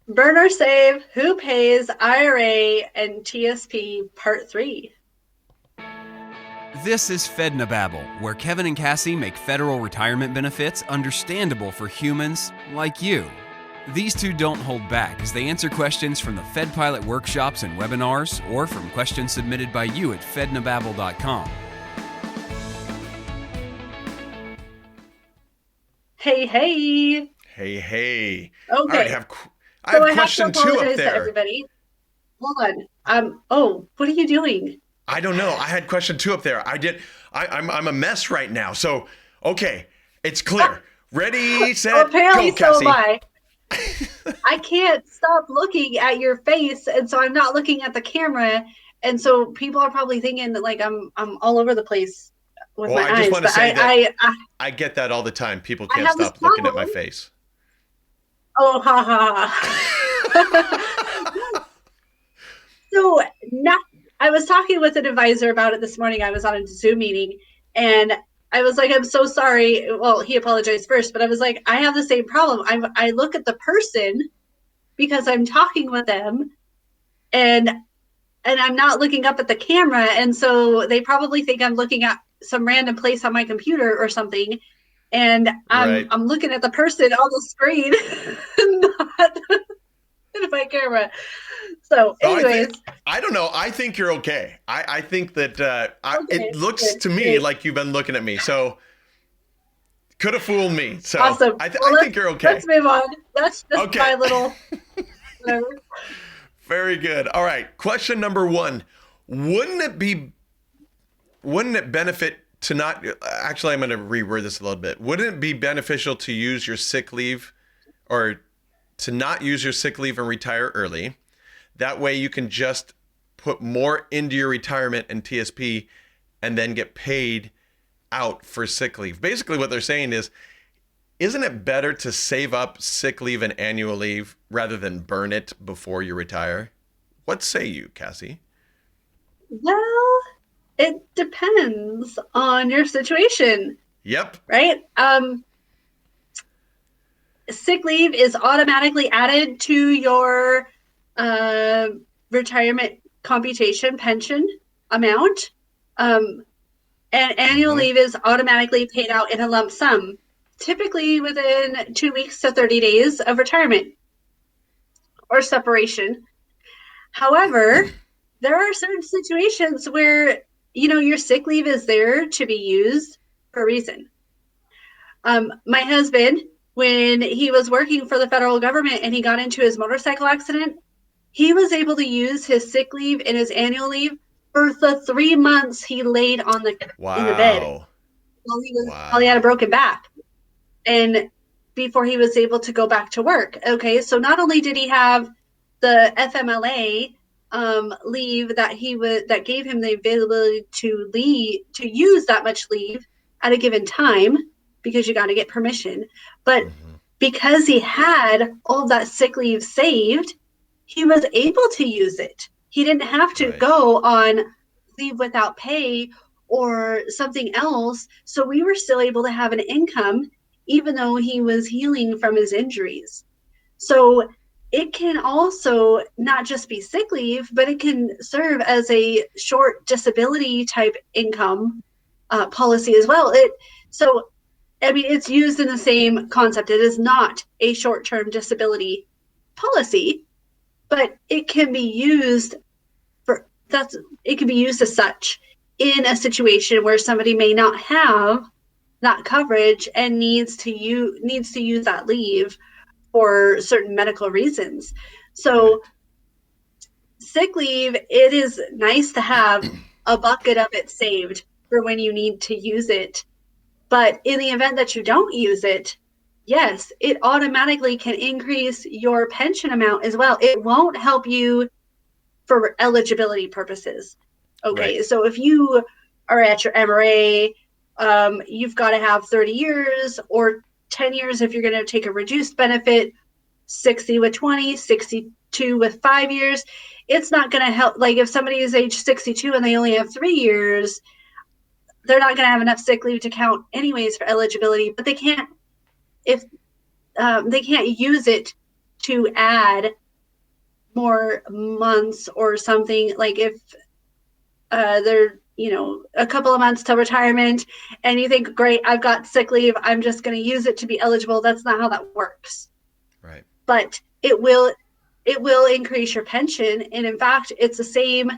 Burn or save, who pays, IRA, and TSP Part 3. This is Fednobabble, where Kevin and Cassie make federal retirement benefits understandable for humans like you. These two don't hold back as they answer questions from the Fed Pilot workshops and webinars or from questions submitted by you at fednobabble.com. Hey, hey. Hey, hey. Okay. I So have I have to question two up apologize to there. everybody. Hold on. Oh, what are you doing? I don't know. I had question two up there. I'm a mess right now. So, okay, it's clear. Ready, set, Apparently go, so am Cassie. I. I can't stop looking at your face, and so I'm not looking at the camera, and so people are probably thinking that like I'm all over the place with Well, my I just eyes. want to But say that I I get that all the time. People I can't have this stop looking at my problem. face. Oh, ha ha. So not, I was talking with an advisor about it this morning. I was on a Zoom meeting and I was like, I'm so sorry. Well, he apologized first, but I was like, I have the same problem. I look at the person because I'm talking with them and I'm not looking up at the camera. And so they probably think I'm looking at some random place on my computer or something. And I'm Right. I'm looking at the person on the screen, not at my camera. So, So anyways, I don't know. I think you're okay. I think that it okay, looks good, to me good. like you've been looking at me. So could have fooled me. So Awesome. Well, I think you're let's okay. move on. That's just Okay. my little whatever. Very good. All right. Question number one. Wouldn't it benefit to not, actually, I'm going to reword this a little bit. Wouldn't it be beneficial to use your sick leave or to not use your sick leave and retire early? That way you can just put more into your retirement and TSP and then get paid out for sick leave. Basically, what they're saying is, isn't it better to save up sick leave and annual leave rather than burn it before you retire? What say you, Cassie? Well, it depends on your situation, Yep. right? Sick leave is automatically added to your uh, retirement computation pension amount. Um, and annual Mm-hmm. leave is automatically paid out in a lump sum, typically within 2 weeks to 30 days of retirement or separation. However, there are certain situations where, your sick leave is there to be used for a reason. My husband, when he was working for the federal government and he got into his motorcycle accident, he was able to use his sick leave and his annual leave for the 3 months he laid in the bed Wow. while he had a Wow. broken back, and before he was able to go back to work. Okay, so not only did he have the FMLA leave that gave him the availability to use that much leave at a given time, because you got to get permission, but Mm-hmm. because he had all that sick leave saved, he was able to use it. He didn't have to Right. go on leave without pay or something else. So we were still able to have an income even though he was healing from his injuries. So it can also not just be sick leave, but it can serve as a short disability type income policy as well. It's used in the same concept. It is not a short term disability policy, but it can be used for that's it can be used as such in a situation where somebody may not have that coverage and needs to use that leave for certain medical reasons. So Right. sick leave, it is nice to have a bucket of it saved for when you need to use it. But in the event that you don't use it, yes, it automatically can increase your pension amount as well. It won't help you for eligibility purposes. Right. Okay, so if you are at your MRA, you've got to have 30 years or 10 years if you're going to take a reduced benefit, 60 with 20, 62 with 5 years. It's not going to help. Like if somebody is age 62 and they only have 3 years, they're not going to have enough sick leave to count anyways for eligibility, but they can't, if they can't use it to add more months or something. Like if they're, a couple of months till retirement and you think, great, I've got sick leave, I'm just going to use it to be eligible. That's not how that works. Right. But it will increase your pension. And in fact, it's the same,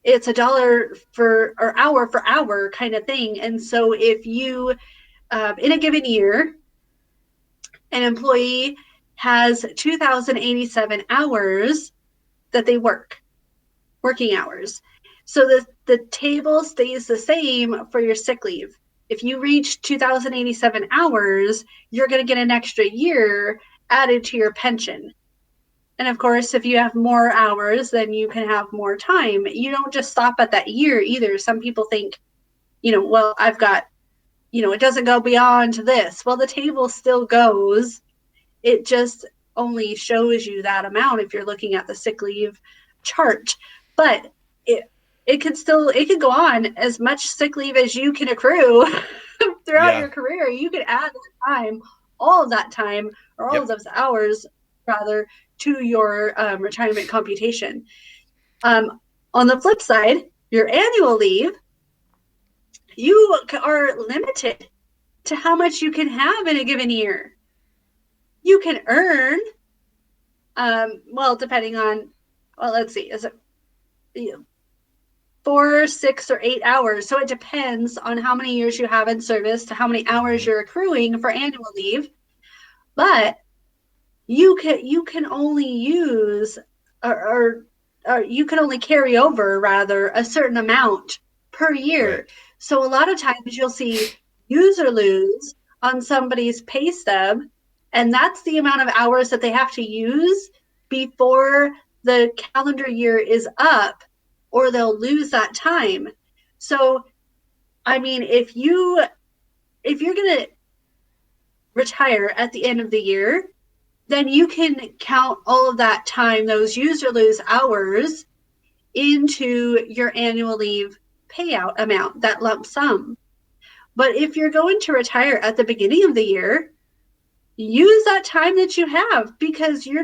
it's $1 for hour kind of thing. And so if you, in a given year, an employee has 2,087 hours that they working hours. So the table stays the same for your sick leave. If you reach 2,087 hours, you're going to get an extra year added to your pension. And of course, if you have more hours, then you can have more time. You don't just stop at that year either. Some people think, well, I've got, it doesn't go beyond this. Well, the table still goes. It just only shows you that amount if you're looking at the sick leave chart. But it could go on as much sick leave as you can accrue throughout Yeah. your career. You could add that time, all of that time, or all of Yep. those hours rather, to your retirement computation. On the flip side, your annual leave, you are limited to how much you can have in a given year. You can earn, depending on, let's see, is it 4, 6, or 8 hours? So it depends on how many years you have in service to how many hours you're accruing for annual leave. But you can only use or you can only carry over rather a certain amount per year. Right. So a lot of times you'll see use or lose on somebody's pay stub, and that's the amount of hours that they have to use before the calendar year is up, or they'll lose that time. So I mean, if you're going to retire at the end of the year, then you can count all of that time, those use or lose hours, into your annual leave payout amount, that lump sum. But if you're going to retire at the beginning of the year, use that time that you have, because you're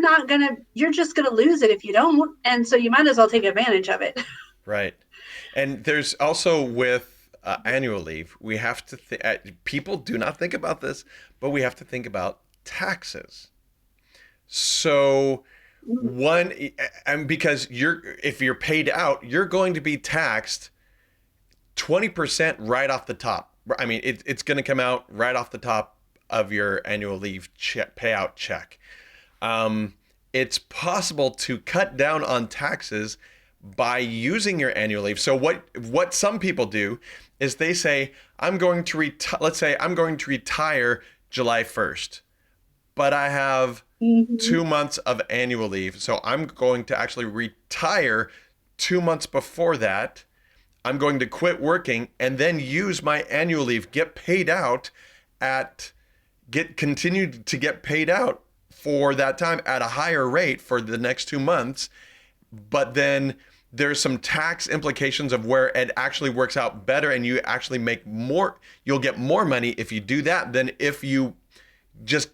just going to lose it if you don't. And so you might as well take advantage of it. Right. And there's also with annual leave, we have to people do not think about this, but we have to think about taxes. So one, and because if you're paid out, you're going to be taxed 20% right off the top. I mean, it's going to come out right off the top of your annual leave payout check. It's possible to cut down on taxes by using your annual leave. So what some people do is they say, let's say I'm going to retire July 1st, but I have 2 months of annual leave. So I'm going to actually retire 2 months before that. I'm going to quit working and then use my annual leave, get paid out continue to get paid out for that time at a higher rate for the next 2 months. But then there's some tax implications of where it actually works out better, and you actually make more, you'll get more money if you do that than if you just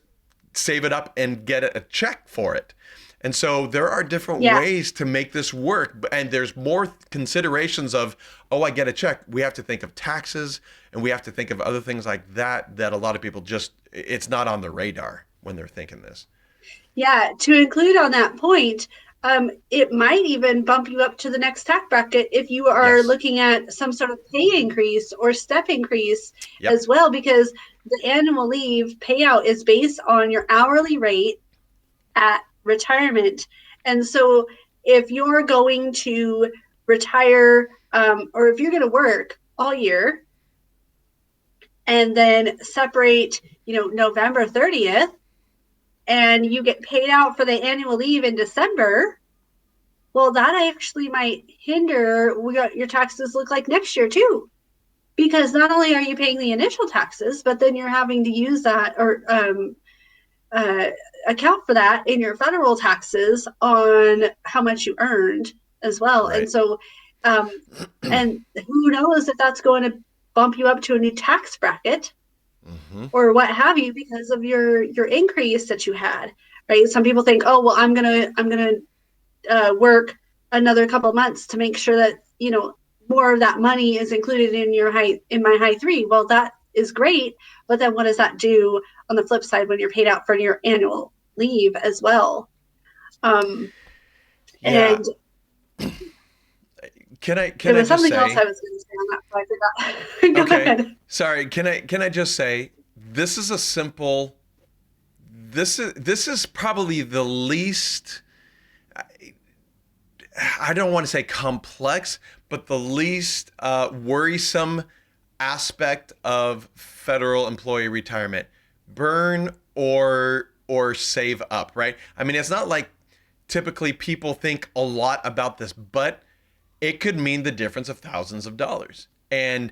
save it up and get a check for it. And so there are different ways to make this work. And there's more considerations of, oh, I get a check. We have to think of taxes, and we have to think of other things like that a lot of people it's not on the radar when they're thinking this. Yeah, to include on that point, it might even bump you up to the next tax bracket if you are looking at some sort of pay increase or step increase as well, because the annual leave payout is based on your hourly rate at retirement. And so if you're going to retire, or if you're going to work all year and then separate, November 30th, and you get paid out for the annual leave in December, well, that actually might hinder what your taxes look like next year too. Because not only are you paying the initial taxes, but then you're having to use that or account for that in your federal taxes on how much you earned as well. Right. And so, and who knows if that's going to bump you up to a new tax bracket or what have you because of your increase that you had. right? Some people think, oh, well, I'm gonna work another couple of months to make sure that, more of that money is included in my high three. Well, that is great, but then what does that do on the flip side when you're paid out for your annual leave as well? Yeah. And Can there I was just something else say, I was going to say on that, but I forgot. Go okay, ahead. sorry, can I just say this is a simple, this is probably the least, I don't want to say complex, but the least worrisome aspect of federal employee retirement. Burn or save up, right? I mean, it's not like typically people think a lot about this, but it could mean the difference of thousands of dollars. And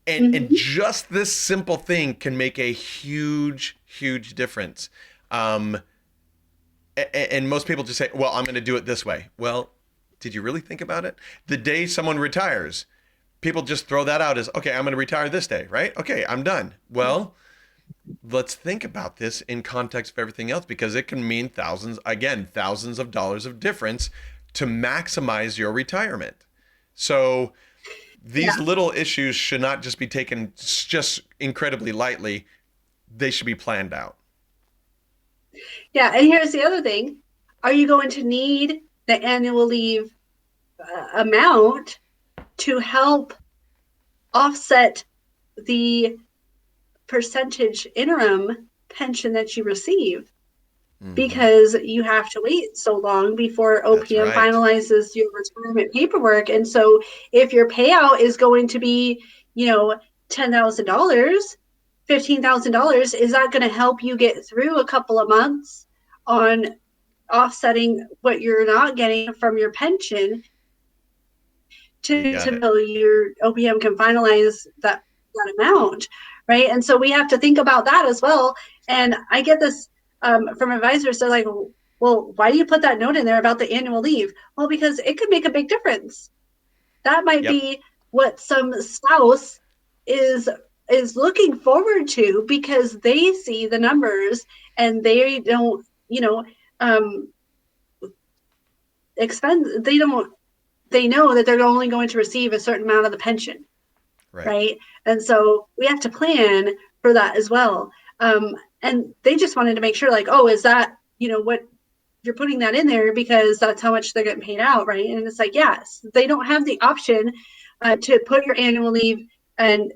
Mm-hmm. just this simple thing can make a huge difference. Um, and most people just say, well, I'm going to do it this way. Well, did you really think about it? The day someone retires, people just throw that out as, okay, I'm going to retire this day, right? Okay, I'm done. Well, let's think about this in context of everything else, because it can mean thousands of dollars of difference to maximize your retirement. So these Yeah. little issues should not just be taken just incredibly lightly. They should be planned out. Yeah. And here's the other thing. Are you going to need the annual leave amount to help offset the percentage interim pension that you receive? Mm-hmm. Because you have to wait so long before That's OPM right. finalizes your retirement paperwork. And so if your payout is going to be, $10,000, $15,000, is that going to help you get through a couple of months on offsetting what you're not getting from your pension You to got it. until your OPM can finalize that amount, right? And so we have to think about that as well. And I get this from advisors. They're like, well, why do you put that note in there about the annual leave? Well, because it could make a big difference. That might Yep. be what some spouse is is looking forward to because they see the numbers and they don't, um, expend. They don't. They know that they're only going to receive a certain amount of the pension, Right. right? And so we have to plan for that as well. And they just wanted to make sure, like, oh, is that, what you're putting that in there because that's how much they're getting paid out, right? And it's like, yes, they don't have the option to put your annual leave and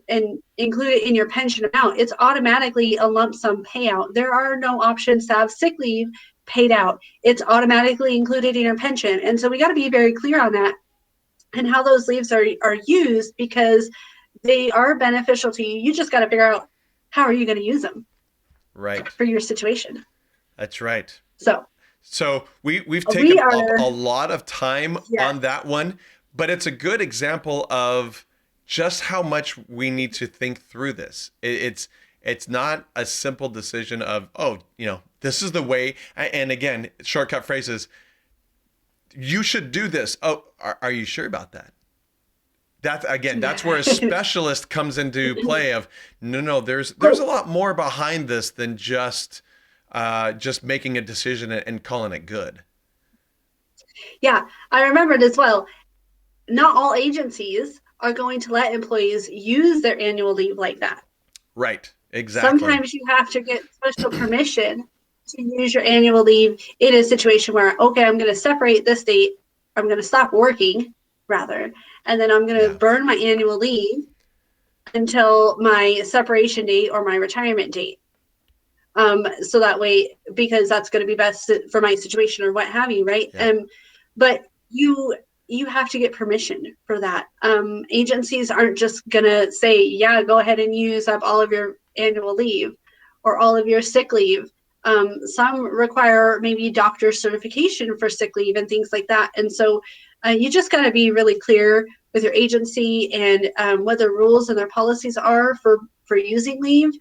include it in your pension amount. It's automatically a lump sum payout. There are no options to have sick leave paid out. It's automatically included in your pension. And so we got to be very clear on that and how those leaves are used because they are beneficial to you. You just got to figure out how are you going to use them Right. for your situation. That's right. So So we've we taken up are, a lot of time yes, on that one, but it's a good example of just how much we need to think through this. It's not a simple decision of, oh, this is the way. And again, shortcut phrases. You should do this. Oh, are you sure about that? That's where a specialist comes into play. Of no, there's a so lot more behind this than just making a decision and calling it good. yeah, I remembered as well. Not all agencies are going to let employees use their annual leave like that. Right. Exactly. Sometimes you have to get special permission to use your annual leave in a situation where, okay, I'm going to separate this date. I'm going to stop working rather, and then I'm going to Yeah. burn my annual leave until my separation date or my retirement date. So that way, because that's going to be best for my situation or what have you, right? Yep. But you have to get permission for that. Agencies aren't just going to say, yeah, go ahead and use up all of your annual leave or all of your sick leave. Some require maybe doctor certification for sick leave and things like that. And so you just got to be really clear with your agency and what their rules and their policies are for using leave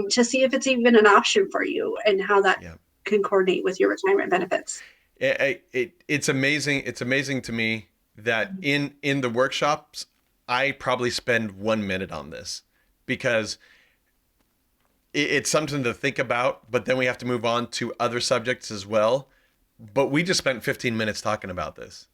to see if it's even an option for you and how that Yeah. can coordinate with your retirement benefits. It's amazing. It's amazing to me that in the workshops, I probably spend 1 minute on this because it's something to think about, but then we have to move on to other subjects as well. But we just spent 15 minutes talking about this.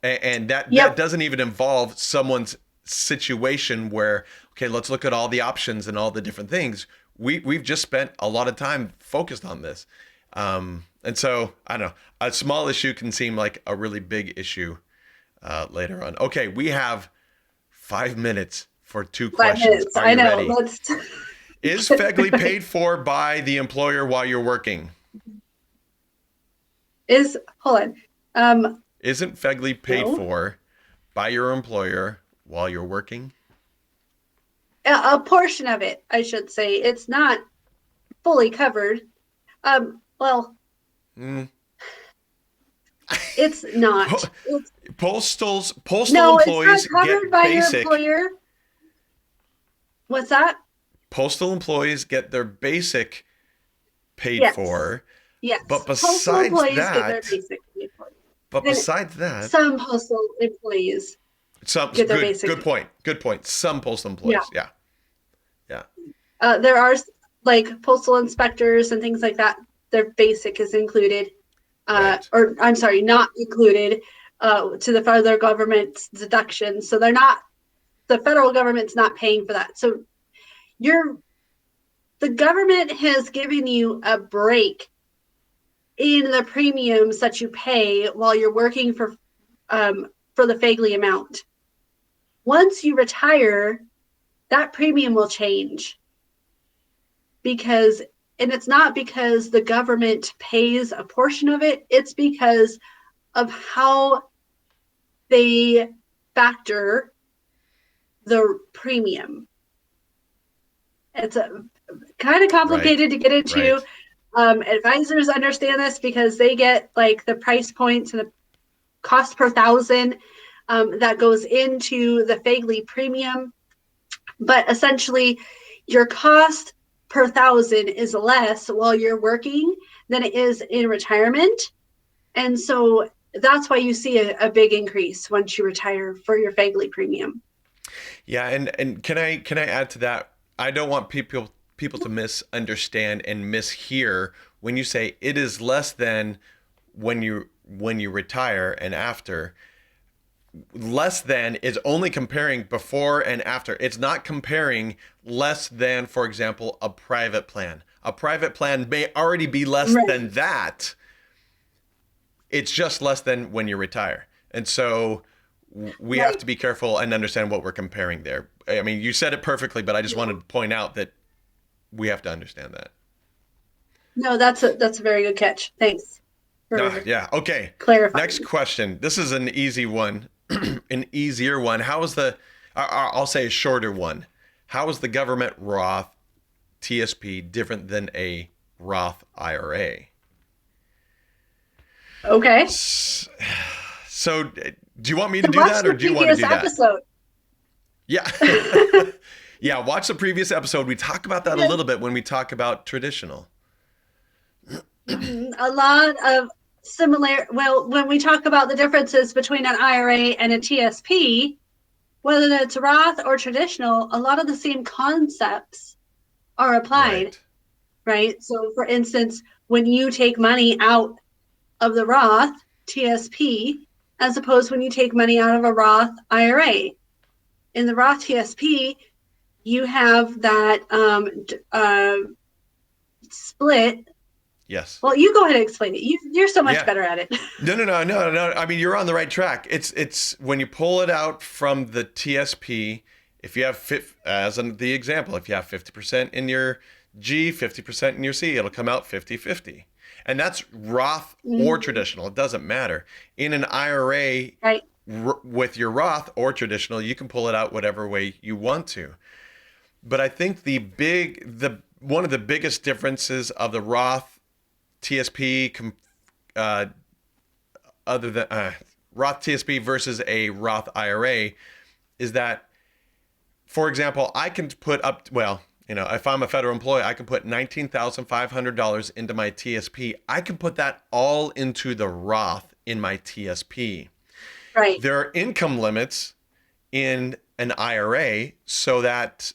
And that Yep. doesn't even involve someone's situation where, okay, let's look at all the options and all the different things. We've just spent a lot of time focused on this. And so, I don't know, a small issue can seem like a really big issue later on. Okay, we have 5 minutes for two 5 minutes. questions. Are I you know. ready? Let's. Is FEGLI paid for by the employer while you're working? Hold on. Isn't FEGLI paid No. for by your employer while you're working? A portion of it, I should say. It's not fully covered. Well, it's not. Postal No, it's not employees covered get by your basic. employer. What's that? Postal employees get their basic paid Yes. for. Yes. But Postal besides employees get their that, basic paid for. but And besides that, some postal employees some get their good basic. good point. Good point. Some postal employees, yeah. There are like postal inspectors and things like that. Their basic is included, Right. or I'm sorry, not included to the federal government's deductions. So they're not. The federal government's not paying for that. So the government has given you a break in the premiums that you pay while you're working for the FEGLI amount. Once you retire, that premium will change and it's not because the government pays a portion of it, it's because of how they factor the premium. It's kind of complicated to get into. Right. Advisors understand this because they get like the price points and the cost per thousand that goes into the FEGLI premium. But essentially, your cost per thousand is less while you're working than it is in retirement. And so that's why you see a big increase once you retire for your FEGLI premium. Yeah, and can I add to that? I don't want people to misunderstand and mishear when you say it is less than when you retire and after. Less than is only comparing before and after. It's not comparing less than, for example, a private plan. A private plan may already be less than that. It's just less than when you retire. And so we have to be careful and understand what we're comparing there. I mean, you said it perfectly, but I just wanted to point out that we have to understand that. No, that's a very good catch. Thanks. Yeah. Okay. Clarifying. Next question. This is an easy one, an easier one. How is I'll say a shorter one. How is the government Roth TSP different than a Roth IRA? Okay. So do you want me to do that or do you want to do that? Episode. Yeah. Yeah, watch the previous episode. We talk about that a little bit when we talk about traditional. A lot of when we talk about the differences between an IRA and a TSP, whether it's Roth or traditional, a lot of the same concepts are applied, right? So for instance, when you take money out of the Roth TSP, as opposed when you take money out of a Roth IRA. In the Roth TSP, you have that split. Yes. Well, you go ahead and explain it. You're so much better at it. No. I mean, you're on the right track. It's when you pull it out from the TSP, if you have, as in the example, if you have 50% in your G, 50% in your C, it'll come out 50-50. And that's Roth or traditional. It doesn't matter. In an IRA, with your Roth or traditional, you can pull it out whatever way you want to. But I think one of the biggest differences of the Roth TSP, other than Roth TSP versus a Roth IRA, is that, for example, I can put up, if I'm a federal employee, I can put $19,500 into my TSP. I can put that all into the Roth in my TSP. Right. There are income limits in an IRA so that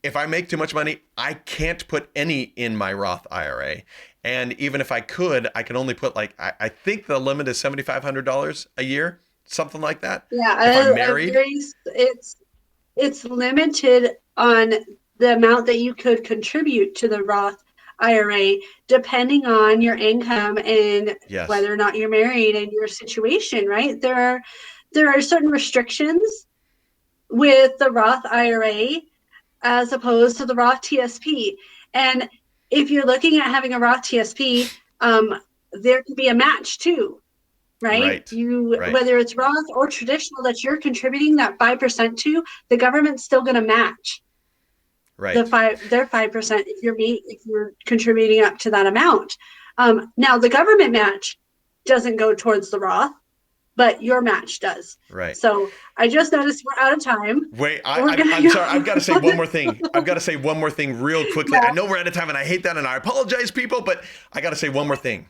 if I make too much money, I can't put any in my Roth IRA. And even if I could, I can only put like, I think the limit is $7,500 a year, something like that. Yeah, If I'm married. it's limited on the amount that you could contribute to the Roth IRA, depending on your income and Yes. whether or not you're married and your situation, right? There are certain restrictions with the Roth IRA as opposed to the Roth TSP. And if you're looking at having a Roth TSP, there could be a match too, right? Right. Right. Whether it's Roth or traditional that you're contributing that 5% to, the government's still going to match Right. their 5% if you're contributing up to that amount. Now the government match doesn't go towards the Roth, but your match does. Right. So I just noticed we're out of time. Wait, I'm sorry. I've got to say one more thing. I've got to say one more thing real quickly. Yeah. I know we're out of time, and I hate that, and I apologize, people, but I got to say one more thing.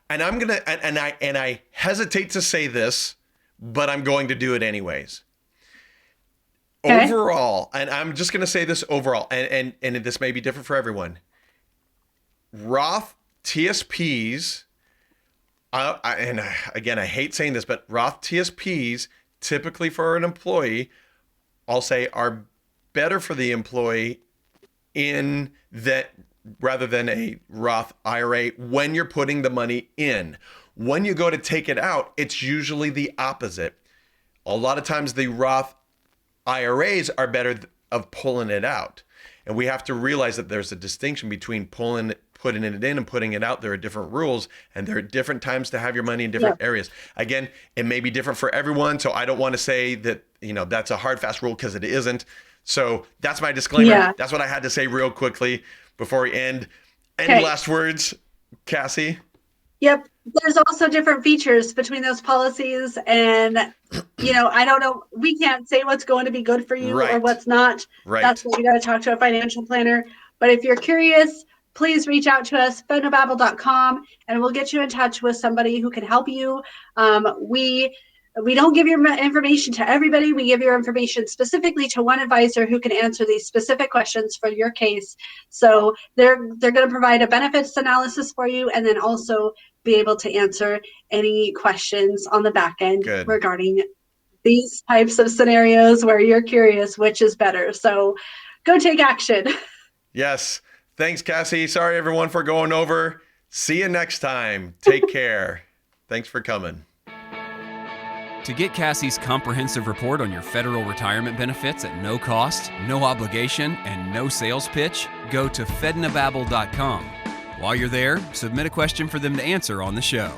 And I'm gonna, and I hesitate to say this, but I'm going to do it anyways. Okay. Overall, and I'm just gonna say this overall, and this may be different for everyone. Roth TSPs. And again, I hate saying this, but Roth TSPs typically for an employee, I'll say, are better for the employee in that rather than a Roth IRA when you're putting the money in. When you go to take it out, it's usually the opposite. A lot of times the Roth IRAs are better of pulling it out. And we have to realize that there's a distinction between putting it in and putting it out. There are different rules, and there are different times to have your money in different areas. Again, it may be different for everyone, so I don't want to say that, that's a hard, fast rule, because it isn't. So that's my disclaimer. Yeah. That's what I had to say real quickly before we end. Any last words, Cassie? Yep. There's also different features between those policies, and I don't know. We can't say what's going to be good for you or what's not. Right. That's what you got to talk to a financial planner. But if you're curious, please reach out to us, Fednobabble.com, and we'll get you in touch with somebody who can help you. We don't give your information to everybody. We give your information specifically to one advisor who can answer these specific questions for your case. So they're going to provide a benefits analysis for you, and then also be able to answer any questions on the back end regarding these types of scenarios where you're curious which is better. So go take action. Yes. Thanks, Cassie. Sorry, everyone, for going over. See you next time. Take care. Thanks for coming. To get Cassie's comprehensive report on your federal retirement benefits at no cost, no obligation, and no sales pitch, go to Fednobabble.com. While you're there, submit a question for them to answer on the show.